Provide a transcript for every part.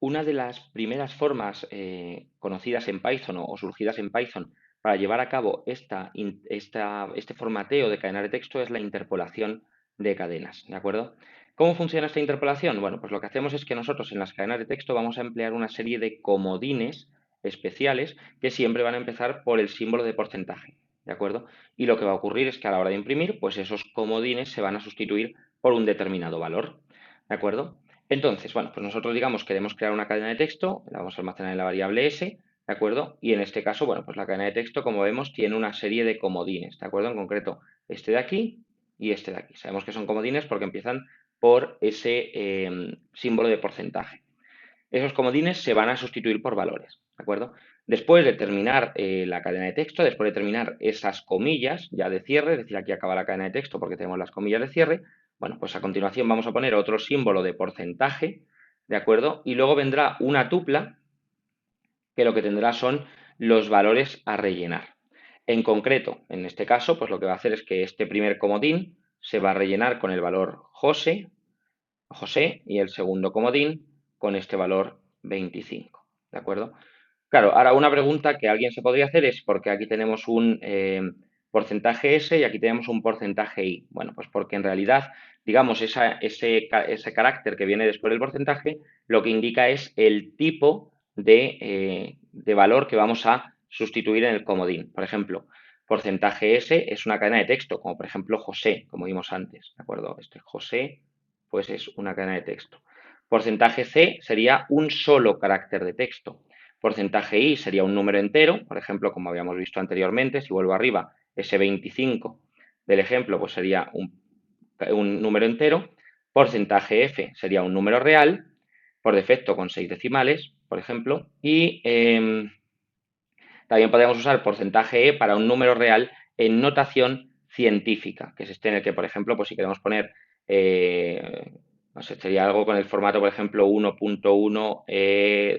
Una de las primeras formas conocidas en Python o surgidas en Python para llevar a cabo este formateo de cadenas de texto es la interpolación de cadenas, ¿de acuerdo? ¿Cómo funciona esta interpolación? Bueno, pues lo que hacemos es que nosotros en las cadenas de texto vamos a emplear una serie de comodines especiales que siempre van a empezar por el símbolo de porcentaje, ¿de acuerdo? Y lo que va a ocurrir es que a la hora de imprimir, pues esos comodines se van a sustituir por un determinado valor, ¿de acuerdo? Entonces, bueno, pues nosotros digamos queremos crear una cadena de texto, la vamos a almacenar en la variable s, ¿de acuerdo? Y en este caso, bueno, pues la cadena de texto, como vemos, tiene una serie de comodines, ¿de acuerdo? En concreto, este de aquí y este de aquí. Sabemos que son comodines porque empiezan por ese símbolo de porcentaje. Esos comodines se van a sustituir por valores, ¿de acuerdo? Después de terminar la cadena de texto, después de terminar esas comillas ya de cierre, es decir, aquí acaba la cadena de texto porque tenemos las comillas de cierre, bueno, pues a continuación vamos a poner otro símbolo de porcentaje, ¿de acuerdo? Y luego vendrá una tupla que lo que tendrá son los valores a rellenar. En concreto, en este caso, pues lo que va a hacer es que este primer comodín se va a rellenar con el valor José y el segundo comodín con este valor 25, ¿de acuerdo? Claro, ahora una pregunta que alguien se podría hacer es porque aquí tenemos un porcentaje S y aquí tenemos un porcentaje Y. Bueno, pues porque en realidad, digamos, ese carácter que viene después del porcentaje lo que indica es el tipo de valor que vamos a sustituir en el comodín. Por ejemplo, porcentaje S es una cadena de texto, como por ejemplo José, como vimos antes, ¿de acuerdo? Este José, pues es una cadena de texto. Porcentaje C sería un solo carácter de texto. Porcentaje I sería un número entero, por ejemplo, como habíamos visto anteriormente, si vuelvo arriba, ese 25 del ejemplo, pues sería un número entero. Porcentaje F sería un número real, por defecto con 6 decimales, por ejemplo, y también podríamos usar porcentaje E para un número real en notación científica, que es este en el que, por ejemplo, pues si queremos poner, no sé, sería algo con el formato, por ejemplo, 1.1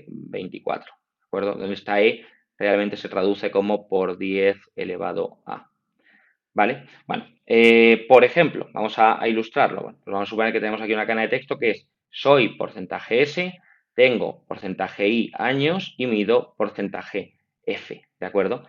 24, ¿de acuerdo? Donde esta E realmente se traduce como por 10 elevado a, ¿vale? Bueno, por ejemplo, vamos a ilustrarlo. Bueno, pues vamos a suponer que tenemos aquí una cadena de texto que es soy porcentaje S, tengo porcentaje I años y mido porcentaje F, ¿de acuerdo?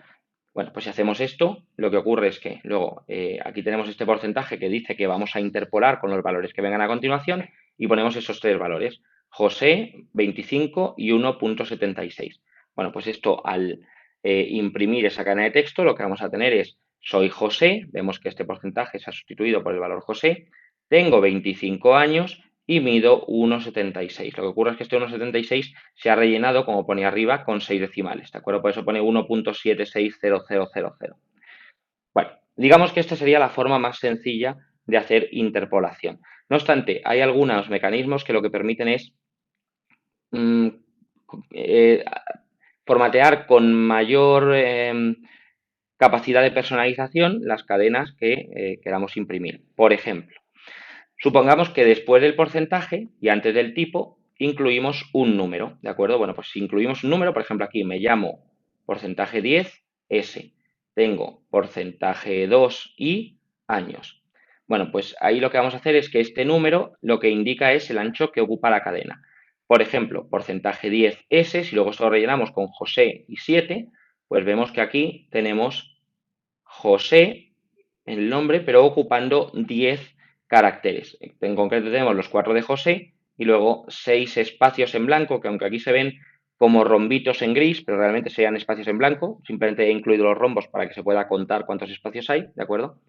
Bueno, pues si hacemos esto, lo que ocurre es que luego aquí tenemos este porcentaje que dice que vamos a interpolar con los valores que vengan a continuación y ponemos esos tres valores, José, 25 y 1.76. Bueno, pues esto al imprimir esa cadena de texto, lo que vamos a tener es soy José, vemos que este porcentaje se ha sustituido por el valor José, tengo 25 años y mido 1,76. Lo que ocurre es que este 1,76 se ha rellenado, como pone arriba, con 6 decimales, ¿de acuerdo? Por eso pone 1.760000. Bueno, digamos que esta sería la forma más sencilla de hacer interpolación. No obstante, hay algunos mecanismos que lo que permiten es mm, eh, formatear con mayor capacidad de personalización las cadenas que queramos imprimir. Por ejemplo, supongamos que después del porcentaje y antes del tipo incluimos un número, ¿de acuerdo? Bueno, pues si incluimos un número, por ejemplo, aquí me llamo porcentaje 10 S, tengo porcentaje 2 y años. Bueno, pues ahí lo que vamos a hacer es que este número lo que indica es el ancho que ocupa la cadena. Por ejemplo, porcentaje 10 S, si luego esto lo rellenamos con José y 7, pues vemos que aquí tenemos José, el nombre, pero ocupando 10 caracteres. En concreto tenemos los 4 de José y luego 6 espacios en blanco, que aunque aquí se ven como rombitos en gris, pero realmente serían espacios en blanco. Simplemente he incluido los rombos para que se pueda contar cuántos espacios hay, ¿de acuerdo?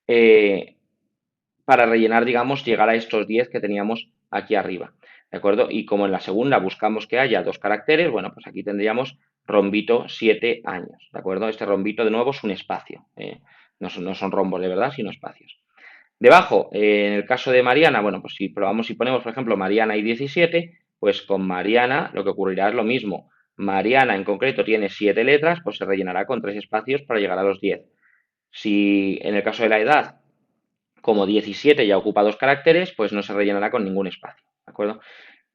Eh, para rellenar, digamos, llegar a estos 10 que teníamos aquí arriba, ¿de acuerdo? Y como en la segunda buscamos que haya dos caracteres, bueno, pues aquí tendríamos rombito 7 años, ¿de acuerdo? Este rombito de nuevo es un espacio, no son rombos de verdad, sino espacios. Debajo, en el caso de Mariana, bueno, pues si probamos y ponemos, por ejemplo, Mariana y 17, pues con Mariana lo que ocurrirá es lo mismo. Mariana en concreto tiene 7 letras, pues se rellenará con 3 espacios para llegar a los 10. Si en el caso de la edad como 17 ya ocupa dos caracteres, pues no se rellenará con ningún espacio, ¿de acuerdo?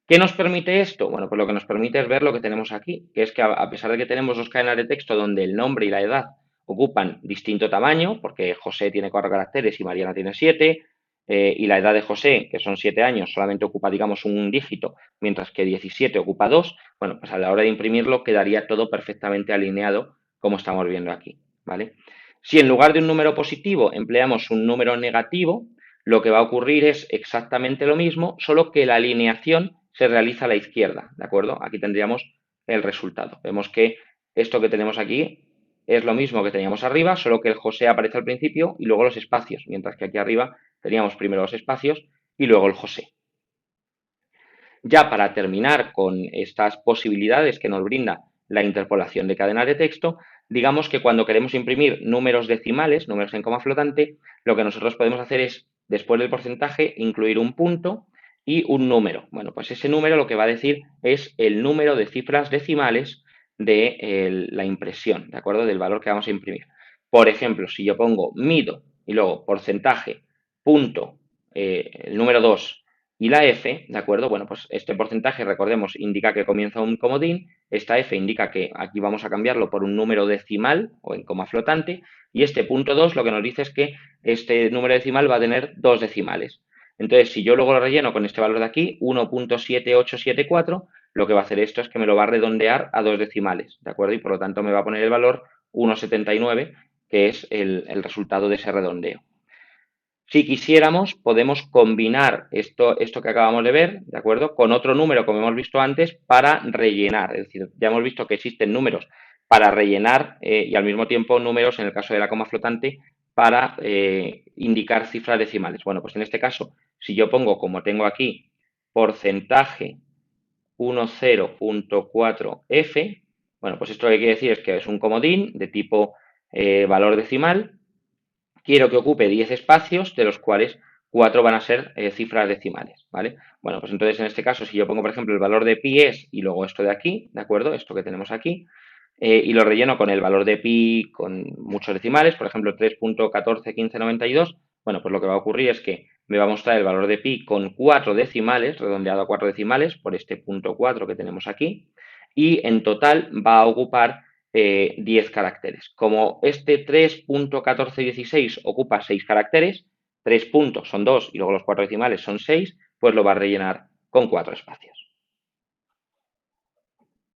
¿Qué nos permite esto? Bueno, pues lo que nos permite es ver lo que tenemos aquí, que es que a pesar de que tenemos dos cadenas de texto donde el nombre y la edad ocupan distinto tamaño, porque José tiene 4 caracteres y Mariana tiene 7, y la edad de José, que son 7 años, solamente ocupa, digamos, un dígito, mientras que 17 ocupa dos, bueno, pues a la hora de imprimirlo quedaría todo perfectamente alineado, como estamos viendo aquí, ¿vale? Si en lugar de un número positivo empleamos un número negativo, lo que va a ocurrir es exactamente lo mismo, solo que la alineación se realiza a la izquierda, ¿de acuerdo? Aquí tendríamos el resultado. Vemos que esto que tenemos aquí es lo mismo que teníamos arriba, solo que el José aparece al principio y luego los espacios, mientras que aquí arriba teníamos primero los espacios y luego el José. Ya para terminar con estas posibilidades que nos brinda la interpolación de cadenas de texto, digamos que cuando queremos imprimir números decimales, números en coma flotante, lo que nosotros podemos hacer es, después del porcentaje, incluir un punto y un número. Bueno, pues ese número lo que va a decir es el número de cifras decimales de la impresión, ¿de acuerdo? Del valor que vamos a imprimir. Por ejemplo, si yo pongo mido y luego porcentaje, punto, el número 2 y la F, ¿de acuerdo? Bueno, pues este porcentaje, recordemos, indica que comienza un comodín, esta F indica que aquí vamos a cambiarlo por un número decimal o en coma flotante, y este punto 2 lo que nos dice es que este número decimal va a tener dos decimales. Entonces, si yo luego lo relleno con este valor de aquí, 1.7874, lo que va a hacer esto es que me lo va a redondear a dos decimales, ¿de acuerdo? Y por lo tanto me va a poner el valor 1,79, que es el resultado de ese redondeo. Si quisiéramos, podemos combinar esto que acabamos de ver, ¿de acuerdo? Con otro número, como hemos visto antes, para rellenar. Es decir, ya hemos visto que existen números para rellenar y al mismo tiempo números, en el caso de la coma flotante, para indicar cifras decimales. Bueno, pues en este caso, si yo pongo, como tengo aquí, porcentaje 10.4f, bueno, pues esto lo que quiere decir es que es un comodín de tipo valor decimal. Quiero que ocupe 10 espacios, de los cuales 4 van a ser cifras decimales, ¿vale? Bueno, pues entonces en este caso, si yo pongo, por ejemplo, el valor de pi es y luego esto de aquí, ¿de acuerdo? Esto que tenemos aquí, y lo relleno con el valor de pi con muchos decimales, por ejemplo, 3.141592, bueno, pues lo que va a ocurrir es que me va a mostrar el valor de pi con 4 decimales, redondeado a 4 decimales, por este punto 4 que tenemos aquí, y en total va a ocupar 10 caracteres. Como este 3.1416 ocupa 6 caracteres, 3 puntos son 2 y luego los 4 decimales son 6, pues lo va a rellenar con 4 espacios.